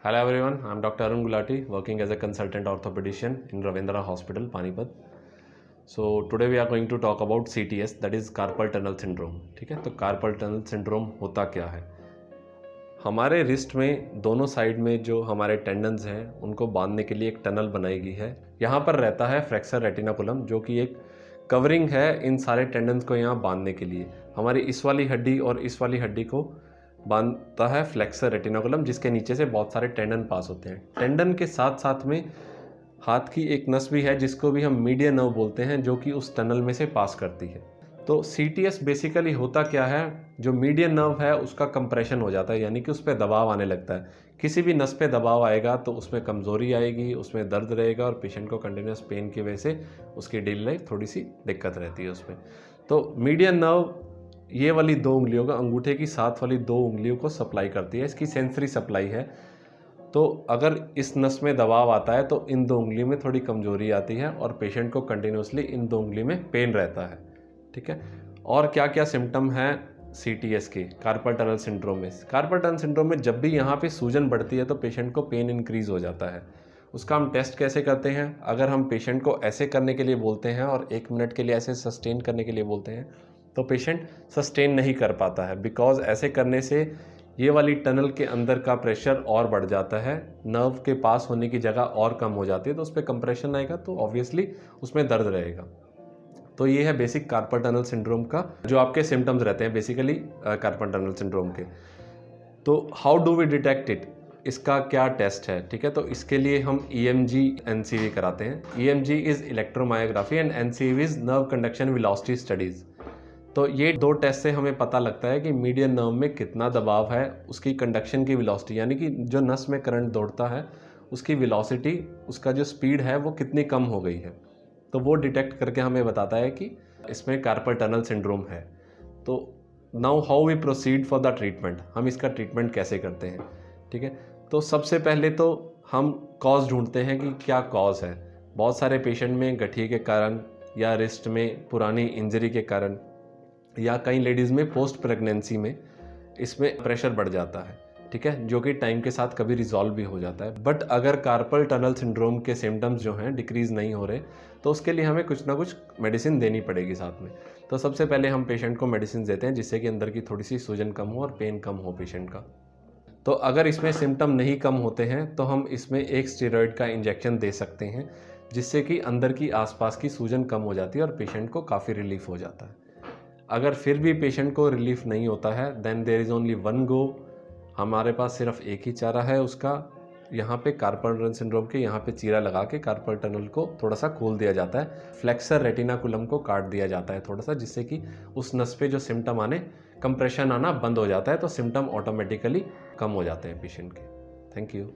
Hello everyone, I'm Dr. Arun Gulati, working as a consultant orthopedician in Ravindra Hospital, Panipat. So today we are going to talk about CTS, that is carpal tunnel syndrome. ठीक है, तो carpal tunnel syndrome होता क्या है? हमारे wrist में दोनों side में जो हमारे टेंडन्स हैं उनको बांधने के लिए एक टनल बनाई गई है। यहाँ पर रहता है फ्लेक्सर रेटिनाकुलम, जो कि एक कवरिंग है इन सारे टेंडन्स को यहाँ बांधने के लिए। हमारी इस वाली हड्डी और इस वाली हड्डी को बांधता है फ्लेक्सर रेटिनाकुलम, जिसके नीचे से बहुत सारे टेंडन पास होते हैं। टेंडन के साथ साथ में हाथ की एक नस भी है जिसको भी हम मीडियन नर्व बोलते हैं, जो कि उस टनल में से पास करती है। तो CTS बेसिकली होता क्या है, जो मीडियन नर्व है उसका कंप्रेशन हो जाता है, यानी कि उस पर दबाव आने लगता है। किसी भी नस पे दबाव आएगा तो उसमें कमज़ोरी आएगी, उसमें दर्द रहेगा और पेशेंट को कंटिन्यूस पेन की वजह से उसकी डेली लाइफ थोड़ी सी दिक्कत रहती है उसमें। तो मीडियन नर्व ये वाली दो उंगलियों का, अंगूठे की साथ वाली दो उंगलियों को सप्लाई करती है, इसकी सेंसरी सप्लाई है। तो अगर इस नस में दबाव आता है तो इन दो उंगलियों में थोड़ी कमज़ोरी आती है और पेशेंट को कंटिन्यूसली इन दो उंगली में पेन रहता है। ठीक है, और क्या क्या सिम्टम हैं CTS के कार्पल टनल सिंड्रोम में? कार्पल टनल सिंड्रोम में जब भी यहाँ पे सूजन बढ़ती है तो पेशेंट को पेन इंक्रीज़ हो जाता है। उसका हम टेस्ट कैसे करते हैं? अगर हम पेशेंट को ऐसे करने के लिए बोलते हैं और 1 मिनट के लिए ऐसे सस्टेन करने के लिए बोलते हैं तो पेशेंट सस्टेन नहीं कर पाता है, बिकॉज ऐसे करने से ये वाली टनल के अंदर का प्रेशर और बढ़ जाता है, नर्व के पास होने की जगह और कम हो जाती है, तो उस पर कंप्रेशन आएगा तो ऑब्वियसली उसमें दर्द रहेगा। तो ये है बेसिक कार्पल टनल सिंड्रोम का जो आपके सिम्टम्स रहते हैं बेसिकली कार्पल टनल सिंड्रोम के। तो how do we detect it, इसका क्या टेस्ट है? ठीक है, तो इसके लिए हम EMG NCV कराते हैं। EMG is electromyography and NCV is nerve conduction velocity studies. तो ये दो टेस्ट से हमें पता लगता है कि मीडियन नर्व में कितना दबाव है, उसकी कंडक्शन की वेलोसिटी, यानी कि जो नस में करंट दौड़ता है उसकी वेलोसिटी, उसका जो स्पीड है वो कितनी कम हो गई है। तो वो डिटेक्ट करके हमें बताता है कि इसमें कार्पल टनल सिंड्रोम है। तो now how we proceed for the treatment, हम इसका ट्रीटमेंट कैसे करते हैं? ठीक है, तो सबसे पहले तो हम कॉज ढूंढते हैं कि क्या कॉज है। बहुत सारे पेशेंट में गठिए के कारण या रिस्ट में पुरानी इंजरी के कारण या कई लेडीज़ में पोस्ट प्रेगनेंसी में इसमें प्रेशर बढ़ जाता है। ठीक है, जो कि टाइम के साथ कभी रिजॉल्व भी हो जाता है। बट अगर कार्पल टनल सिंड्रोम के सिम्टम्स जो हैं डिक्रीज़ नहीं हो रहे तो उसके लिए हमें कुछ ना कुछ मेडिसिन देनी पड़ेगी साथ में। तो सबसे पहले हम पेशेंट को मेडिसिन देते हैं जिससे कि अंदर की थोड़ी सी सूजन कम हो और पेन कम हो पेशेंट का। तो अगर इसमें सिम्टम नहीं कम होते हैं तो हम इसमें एक स्टेरॉयड का इंजेक्शन दे सकते हैं, जिससे कि अंदर की आसपास की सूजन कम हो जाती है और पेशेंट को काफ़ी रिलीफ हो जाता है। अगर फिर भी पेशेंट को रिलीफ नहीं होता है then there is only one go, हमारे पास सिर्फ एक ही चारा है उसका। यहाँ पे कार्पल टनल सिंड्रोम के यहाँ पे चीरा लगा के कार्पल टनल को थोड़ा सा खोल दिया जाता है, फ्लेक्सर रेटिनाकुलम को काट दिया जाता है थोड़ा सा, जिससे कि उस नस पे जो सिम्टम आने, कंप्रेशन आना बंद हो जाता है, तो सिम्टम ऑटोमेटिकली कम हो जाते हैं पेशेंट के। Thank you.